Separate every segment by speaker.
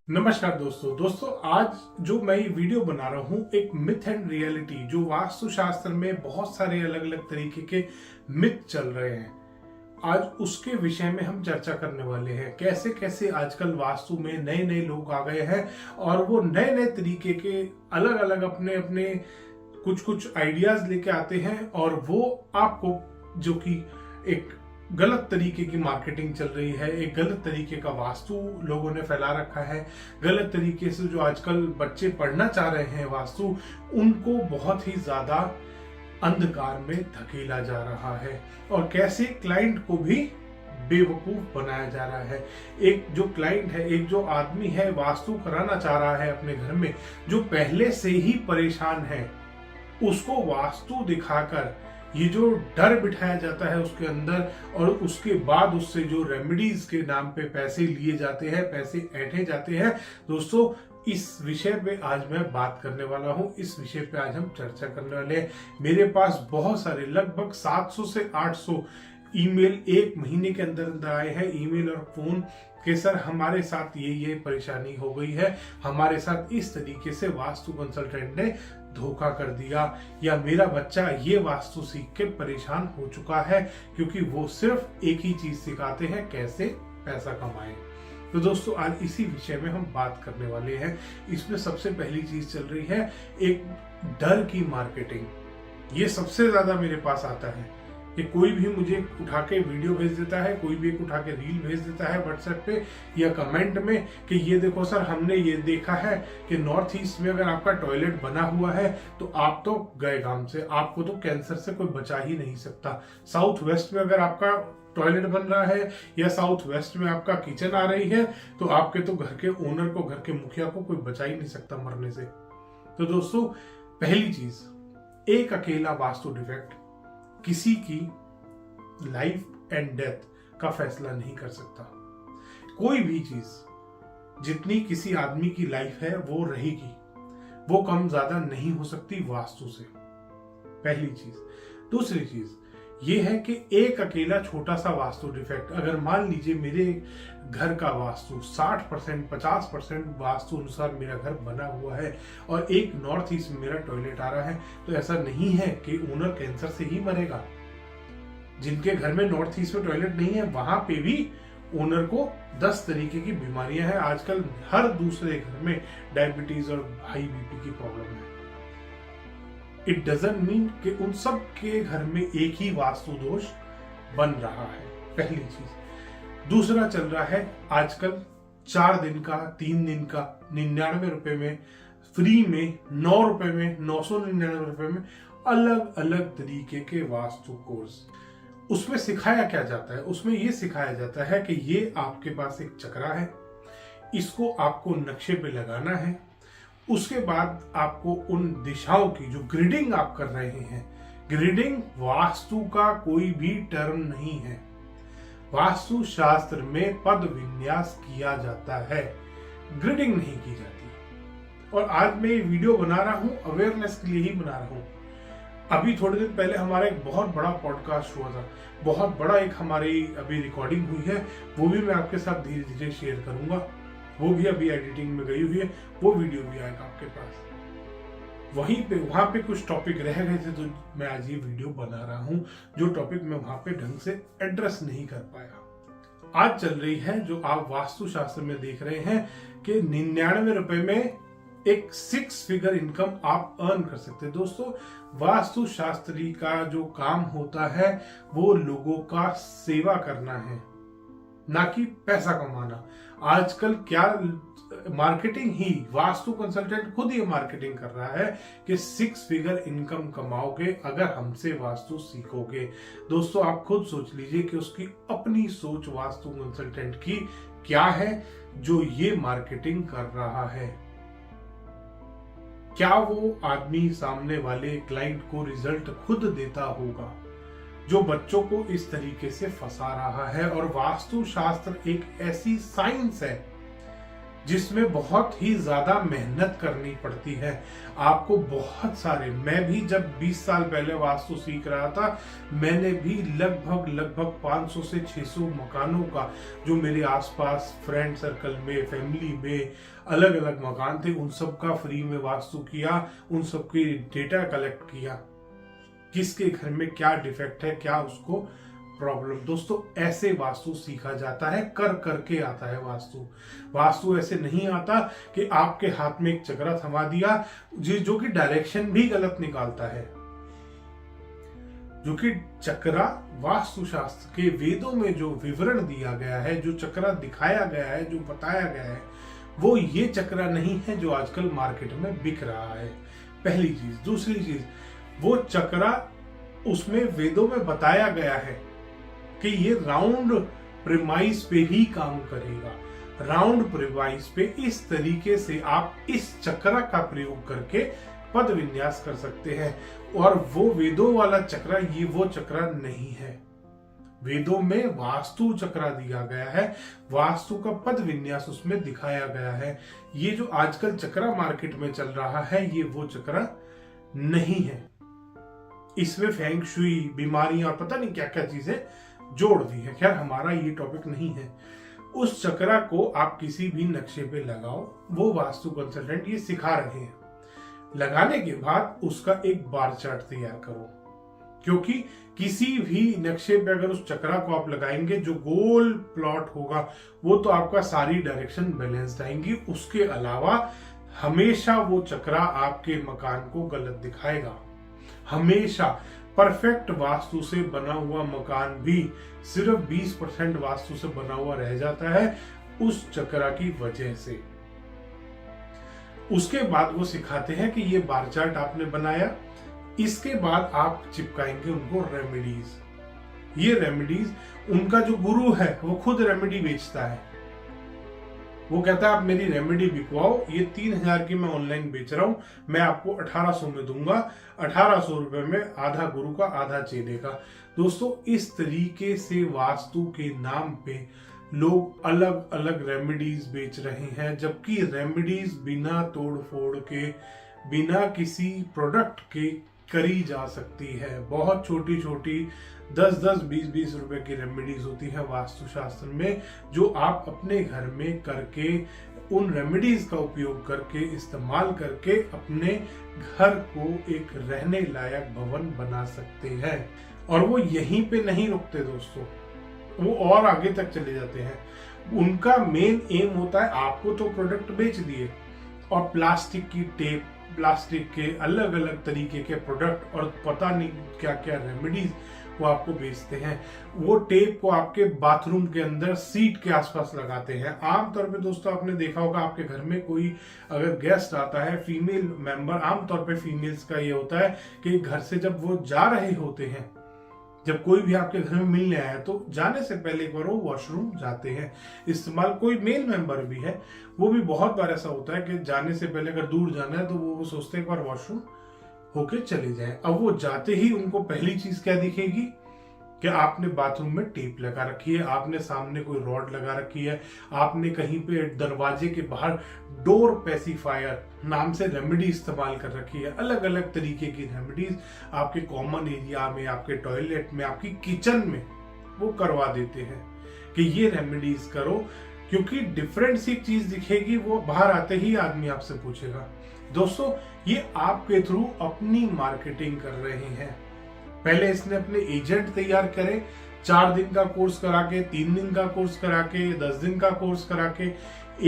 Speaker 1: नमस्कार दोस्तों आज जो मैं ये वीडियो बना रहा हूँ एक मिथ एंड रियलिटी, जो वास्तुशास्त्र में बहुत सारे अलग अलग तरीके के मिथ चल रहे हैं, आज उसके विषय में हम चर्चा करने वाले हैं। कैसे कैसे आजकल वास्तु में नए नए लोग आ गए हैं और वो नए नए तरीके के अलग अलग अपने अपने कुछ कुछ आइडियाज लेके आते हैं और वो आपको, जो कि एक गलत तरीके की मार्केटिंग चल रही है, एक गलत तरीके का वास्तु लोगों ने फैला रखा है, गलत तरीके से जो आजकल बच्चे पढ़ना चाह रहे हैं वास्तु, उनको बहुत ही ज्यादा अंधकार में धकेला जा रहा है और कैसे क्लाइंट को भी बेवकूफ बनाया जा रहा है। एक जो क्लाइंट है, एक जो आदमी है वास्तु कराना चाह रहा है अपने घर में, जो पहले से ही परेशान है, उसको वास्तु दिखाकर ये जो डर बिठाया जाता है उसके अंदर और उसके बाद उससे जो रेमेडीज के नाम पे पैसे लिए जाते हैं, पैसे ऐंठे जाते हैं, दोस्तों इस विषय पे आज मैं बात करने वाला हूं। इस विषय पे आज हम चर्चा करने वाले हैं। मेरे पास बहुत सारे, लगभग 700 से 800 ईमेल एक महीने के अंदर अंदर आए हैं, ईमेल और फोन कि सर हमारे साथ ये परेशानी हो गई है, हमारे साथ इस तरीके से वास्तु कंसल्टेंट ने धोखा कर दिया, या मेरा बच्चा ये वास्तु सीख के परेशान हो चुका है, क्योंकि वो सिर्फ एक ही चीज सिखाते हैं, कैसे पैसा कमाएं। तो दोस्तों आज इसी विषय में हम बात करने वाले हैं। इसमें सबसे पहली चीज चल रही है एक डर की मार्केटिंग। ये सबसे ज्यादा मेरे पास आता है कि कोई भी मुझे उठा के वीडियो भेज देता है, कोई भी एक उठा के रील भेज देता है व्हाट्सएप पे या कमेंट में कि ये देखो सर, हमने ये देखा है कि नॉर्थ ईस्ट में अगर आपका टॉयलेट बना हुआ है तो आप तो गए काम से, आपको तो कैंसर से कोई बचा ही नहीं सकता। साउथ वेस्ट में अगर आपका टॉयलेट बन रहा है या साउथ वेस्ट में आपका किचन आ रही है तो आपके तो घर के ओनर को, घर के मुखिया को कोई बचा ही नहीं सकता मरने से। तो दोस्तों पहली चीज, एक अकेला वास्तु डिफेक्ट किसी की लाइफ एंड डेथ का फैसला नहीं कर सकता। कोई भी चीज जितनी किसी आदमी की लाइफ है वो रहेगी, वो कम ज्यादा नहीं हो सकती वास्तु से, पहली चीज। दूसरी चीज ये है कि एक अकेला छोटा सा वास्तु डिफेक्ट, अगर मान लीजिए मेरे घर का वास्तु 60% 50% वास्तु अनुसार मेरा घर बना हुआ है और एक नॉर्थ ईस्ट में मेरा टॉयलेट आ रहा है, तो ऐसा नहीं है कि ओनर कैंसर से ही मरेगा। जिनके घर में नॉर्थ ईस्ट में टॉयलेट नहीं है वहां पे भी ओनर को 10 तरीके की बीमारियां हैं। आजकल हर दूसरे घर में डायबिटीज और हाई बीपी की प्रॉब्लम है। इट डजंट मीन कि उन सब के घर में एक ही वास्तु दोष बन रहा है, पहली चीज। दूसरा चल रहा है आजकल 4 दिन का, 3 दिन का 99 रुपए में, फ्री में 9 रुपए में, 999 रुपए में अलग अलग तरीके के वास्तु कोर्स। उसमें सिखाया क्या जाता है? उसमें यह सिखाया जाता है कि ये आपके पास एक चक्रा है, इसको आपको नक्शे पे लगाना है, उसके बाद आपको उन दिशाओं की जो ग्रिडिंग आप कर रहे हैं, ग्रिडिंग वास्तु का कोई भी टर्म नहीं है, वास्तु शास्त्र में पद विन्यास किया जाता है, ग्रिडिंग नहीं की जाती। और आज मैं ये वीडियो बना रहा हूं अवेयरनेस के लिए ही बना रहा हूं। अभी थोड़े दिन पहले हमारा एक बहुत बड़ा पॉडकास्ट हुआ था, बहुत बड़ा एक हमारी अभी रिकॉर्डिंग हुई है, वो भी मैं आपके साथ धीरे धीरे शेयर करूंगा। वो भी अभी एडिटिंग में गई हुई है, वो वीडियो भी आएगा आपके पास। वहां पे कुछ टॉपिक रह गए थे तो मैं आज ये वीडियो बना रहा हूं, जो टॉपिक मैं वहां पे ढंग से एड्रेस नहीं कर पाया। आज चल रही है जो आप वास्तु शास्त्र में देख रहे हैं कि 99 रुपए में एक 6 फिगर इनकम आप अर्न कर सकते हैं। दोस्तों वास्तु शास्त्री का जो काम होता है वो लोगों का सेवा करना है, ना कि पैसा कमाना। आजकल क्या मार्केटिंग ही, वास्तु कंसल्टेंट खुद ये मार्केटिंग कर रहा है कि 6 फिगर इनकम कमाओगे अगर हमसे वास्तु सीखोगे। दोस्तों आप खुद सोच लीजिए कि उसकी अपनी सोच वास्तु कंसल्टेंट की क्या है जो ये मार्केटिंग कर रहा है। क्या वो आदमी सामने वाले क्लाइंट को रिजल्ट खुद देता होगा जो बच्चों को इस तरीके से फंसा रहा है? और वास्तु शास्त्र एक ऐसी साइंस है जिसमें बहुत ही ज्यादा मेहनत करनी पड़ती है। आपको बहुत सारे, मैं भी जब 20 साल पहले वास्तु सीख रहा था, मैंने भी लगभग 500 से 600 मकानों का, जो मेरे आसपास फ्रेंड सर्कल में, फैमिली में अलग अलग मकान थे, उन सब का फ्री में वास्तु किया, उन सब की डेटा कलेक्ट किया, किसके घर में क्या डिफेक्ट है, क्या उसको प्रॉब्लम। दोस्तों, ऐसे वास्तु सीखा जाता है, कर करके आता है वास्तु। वास्तु ऐसे नहीं आता कि आपके हाथ में एक चक्रा थमा दिया, जो कि डायरेक्शन भी गलत निकालता है। जो कि चक्रा वास्तुशास्त्र के वेदों में जो विवरण दिया गया है, जो चक्रा दिखाया गया है, जो बताया गया है, वो ये चक्रा नहीं है जो आजकल मार्केट में बिक रहा है। पहली चीज। दूसरी चीज, वो चक्रा उसमें वेदों में बताया गया है कि ये राउंड प्रिमाइस पे ही काम करेगा। राउंड प्रिमाइस पे इस तरीके से आप इस चक्रा का प्रयोग करके पद विन्यास कर सकते हैं, और वो वेदों वाला चक्रा ये वो चक्रा नहीं है। वेदों में वास्तु चक्रा दिया गया है, वास्तु का पद विन्यास उसमें दिखाया गया है। ये जो आजकल चक्रा मार्केट में चल रहा है, ये वो चक्रा नहीं है। इसमें फेंग शुई, बीमारियां और पता नहीं क्या क्या चीजें जोड़ दी है। खैर, हमारा ये टॉपिक नहीं है। उस चक्रा को आप किसी भी नक्शे पे लगाओ, वो वास्तु कंसल्टेंट ये सिखा रहे हैं। लगाने के बाद उसका एक बार चार्ट तैयार करो, क्योंकि किसी भी नक्शे पे अगर उस चक्रा को आप लगाएंगे, जो गोल प्लॉट होगा वो तो आपका सारी डायरेक्शन बैलेंस्ड आएंगी। उसके अलावा हमेशा वो चक्रा आपके मकान को गलत दिखाएगा। हमेशा परफेक्ट वास्तु से बना हुआ मकान भी सिर्फ 20% वास्तु से बना हुआ रह जाता है, उस चक्रा की वजह से। उसके बाद वो सिखाते हैं कि ये बार चार्ट आपने बनाया, इसके बाद आप चिपकाएंगे उनको रेमेडीज। ये रेमेडीज, उनका जो गुरु है वो खुद रेमेडी बेचता है। वो कहता है आप मेरी रेमेडी बिकवाओ, ये 3000 की मैं ऑनलाइन बेच रहा हूं, मैं आपको 1800 में दूंगा। 1800 रुपए में आधा गुरु का आधा चेले का। दोस्तों, इस तरीके से वास्तु के नाम पे लोग अलग अलग रेमेडीज बेच रहे हैं, जबकि रेमेडीज बिना तोड़ फोड़ के, बिना किसी प्रोडक्ट के करी जा सकती है। बहुत छोटी छोटी 10-10, 20-20 रुपए की रेमेडीज होती है वास्तुशास्त्र में, जो आप अपने घर में करके, उन रेमेडीज का उपयोग करके, इस्तेमाल करके अपने घर को एक रहने लायक भवन बना सकते हैं। और वो यहीं पे नहीं रुकते दोस्तों, वो और आगे तक चले जाते हैं। उनका मेन एम होता है, आपको तो प्रोडक्ट बेच दिए, और प्लास्टिक की टेप, प्लास्टिक के अलग अलग तरीके के प्रोडक्ट और पता नहीं क्या क्या रेमेडीज वो आपको बेचते हैं। वो टेप को आपके बाथरूम के अंदर सीट के आसपास लगाते हैं। आमतौर पे दोस्तों, आपने देखा होगा, आपके घर में कोई अगर गेस्ट आता है, फीमेल मेंबर, आमतौर पे फीमेल्स का ये होता है कि घर से जब वो जा रहे होते हैं, जब कोई भी आपके घर में मिलने आया, तो जाने से पहले एक बार वो वॉशरूम जाते हैं इस्तेमाल। कोई मेल मेंबर भी है, वो भी बहुत बार ऐसा होता है कि जाने से पहले अगर दूर जाना है तो वो सोचते हैं एक बार वॉशरूम होके चले जाएं। अब वो जाते ही उनको पहली चीज क्या दिखेगी कि आपने बाथरूम में टेप लगा रखी है, आपने सामने कोई रॉड लगा रखी है, आपने कहीं पे दरवाजे के बाहर डोर पेसिफायर नाम से रेमेडी इस्तेमाल कर रखी है। अलग अलग तरीके की रेमेडीज आपके कॉमन एरिया में, आपके टॉयलेट में, आपकी किचन में वो करवा देते हैं कि ये रेमेडीज करो, क्योंकि डिफरेंट सी चीज दिखेगी, वो बाहर आते ही आदमी आपसे पूछेगा। दोस्तों, ये आपके थ्रू अपनी मार्केटिंग कर रहे हैं। पहले इसने अपने एजेंट तैयार करे, 4 दिन का कोर्स करा के, 3 दिन का कोर्स करा के, 10 दिन का कोर्स करा के,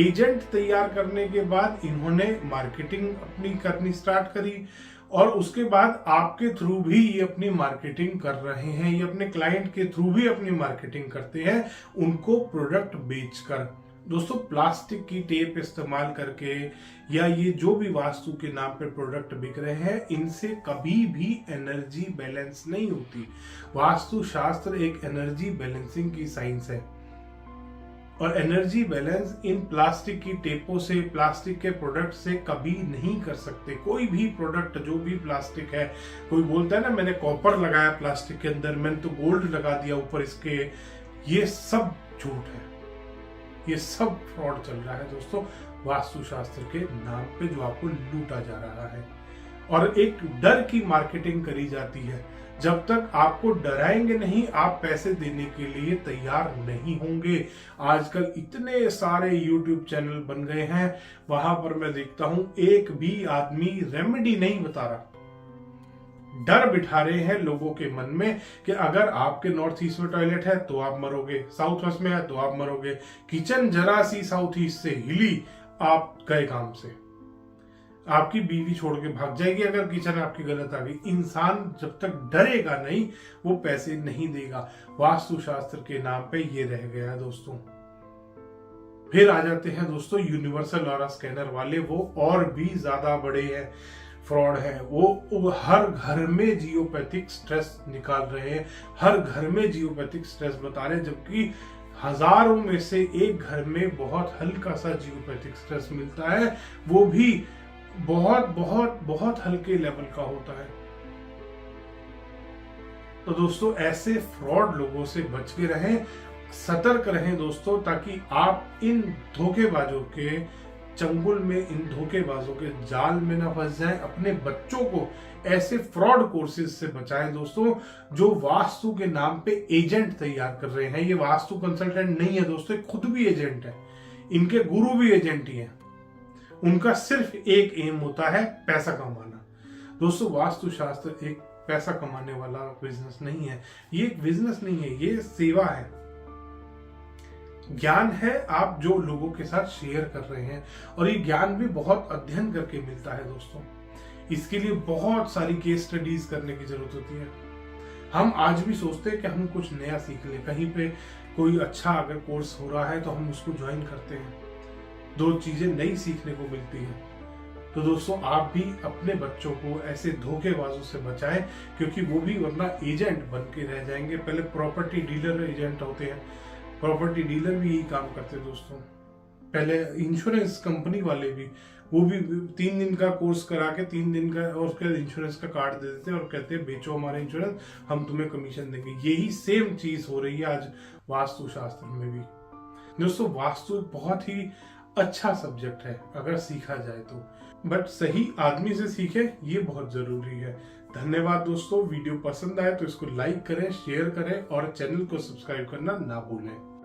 Speaker 1: एजेंट तैयार करने के बाद इन्होंने मार्केटिंग अपनी करनी स्टार्ट करी, और उसके बाद आपके थ्रू भी ये अपनी मार्केटिंग कर रहे हैं। ये अपने क्लाइंट के थ्रू भी अपनी मार्केटिंग करते हैं, उनको प्रोडक्ट बेचकर। दोस्तों, प्लास्टिक की टेप इस्तेमाल करके या ये जो भी वास्तु के नाम पे प्रोडक्ट बिक रहे हैं, इनसे कभी भी एनर्जी बैलेंस नहीं होती। वास्तु शास्त्र एक एनर्जी बैलेंसिंग की साइंस है, और एनर्जी बैलेंस इन प्लास्टिक की टेपों से, प्लास्टिक के प्रोडक्ट से कभी नहीं कर सकते। कोई भी प्रोडक्ट जो भी प्लास्टिक है, कोई बोलता है ना मैंने कॉपर लगाया प्लास्टिक के अंदर, मैंने तो गोल्ड लगा दिया ऊपर इसके, ये सब झूठ है। ये सब फ्रॉड चल रहा है दोस्तों, वास्तुशास्त्र के नाम पे जो आपको लूटा जा रहा है। और एक डर की मार्केटिंग करी जाती है। जब तक आपको डराएंगे नहीं, आप पैसे देने के लिए तैयार नहीं होंगे। आजकल इतने सारे YouTube चैनल बन गए हैं, वहां पर मैं देखता हूं एक भी आदमी रेमेडी नहीं बता रहा। डर बिठा रहे हैं लोगों के मन में कि अगर आपके नॉर्थ ईस्ट में टॉयलेट है तो आप मरोगे, साउथ वेस्ट में है तो आप मरोगे, किचन जरा सी साउथ ईस्ट से हिली आप गए काम से, आपकी बीवी छोड़ के भाग जाएगी अगर किचन आपकी गलत आ गई। इंसान जब तक डरेगा नहीं, वो पैसे नहीं देगा। वास्तुशास्त्र के नाम पे ये रह गया है दोस्तों। फिर आ जाते हैं दोस्तों यूनिवर्सल ऑरा स्कैनर वाले, वो और भी ज्यादा बड़े हैं, फ्रॉड है। वो हर घर में जियोपैथिक स्ट्रेस निकाल रहे हैं, हर घर में जियोपैथिक स्ट्रेस बता रहे हैं, जबकि हजारों में से एक घर में बहुत हल्का सा जियोपैथिक स्ट्रेस मिलता है, वो भी बहुत बहुत बहुत हल्के लेवल का होता है। तो दोस्तों ऐसे फ्रॉड लोगों से बच के रहें, सतर्क रहें दोस्तों, ताकि आप इन धोखेबाजों के चंगुल में, इन धोखेबाजों के जाल में ना फंस जाएं। अपने बच्चों को ऐसे फ्रॉड कोर्सेज से बचाएं दोस्तों, जो वास्तु के नाम पे एजेंट तैयार कर रहे हैं। ये वास्तु कंसल्टेंट नहीं है दोस्तों, खुद भी एजेंट है, इनके गुरु भी एजेंट ही है। उनका सिर्फ एक एम होता है पैसा कमाना। दोस्तों वास्तुशास्त्र एक पैसा कमाने वाला बिजनेस नहीं है, ये एक बिजनेस नहीं है, ये सेवा है, ज्ञान है आप जो लोगों के साथ शेयर कर रहे हैं। और ये ज्ञान भी बहुत अध्ययन करके मिलता है दोस्तों, इसके लिए बहुत सारी केस स्टडीज करने की जरूरत होती है। हम आज भी सोचते हैं कि हम कुछ नया सीख लें, कहीं पे कोई अच्छा अगर कोर्स हो रहा है तो हम उसको ज्वाइन करते हैं, दो चीजें नई सीखने को मिलती हैं। तो दोस्तों आप भी अपने बच्चों को ऐसे धोखेबाजों से बचाएं, क्योंकि वो भी वरना एजेंट बन के रह जाएंगे। पहले प्रॉपर्टी डीलर एजेंट होते हैं, प्रॉपर्टी डीलर भी यही काम करते हैं दोस्तों। पहले इंश्योरेंस कंपनी वाले भी, वो भी 3 दिन का कोर्स करा के 3 दिन का और उसके इंश्योरेंस का कार्ड दे देते हैं और कहते हैं बेचो हमारा इंश्योरेंस, हम तुम्हें कमीशन देंगे। यही सेम चीज हो रही है आज वास्तुशास्त्र में भी। दोस्तों वास्तु बहुत ही अच्छा सब्जेक्ट है अगर सीखा जाए तो, बट सही आदमी से सीखे ये बहुत जरूरी है। धन्यवाद दोस्तों, वीडियो पसंद आए तो इसको लाइक करें, शेयर करें और चैनल को सब्सक्राइब करना ना भूलें।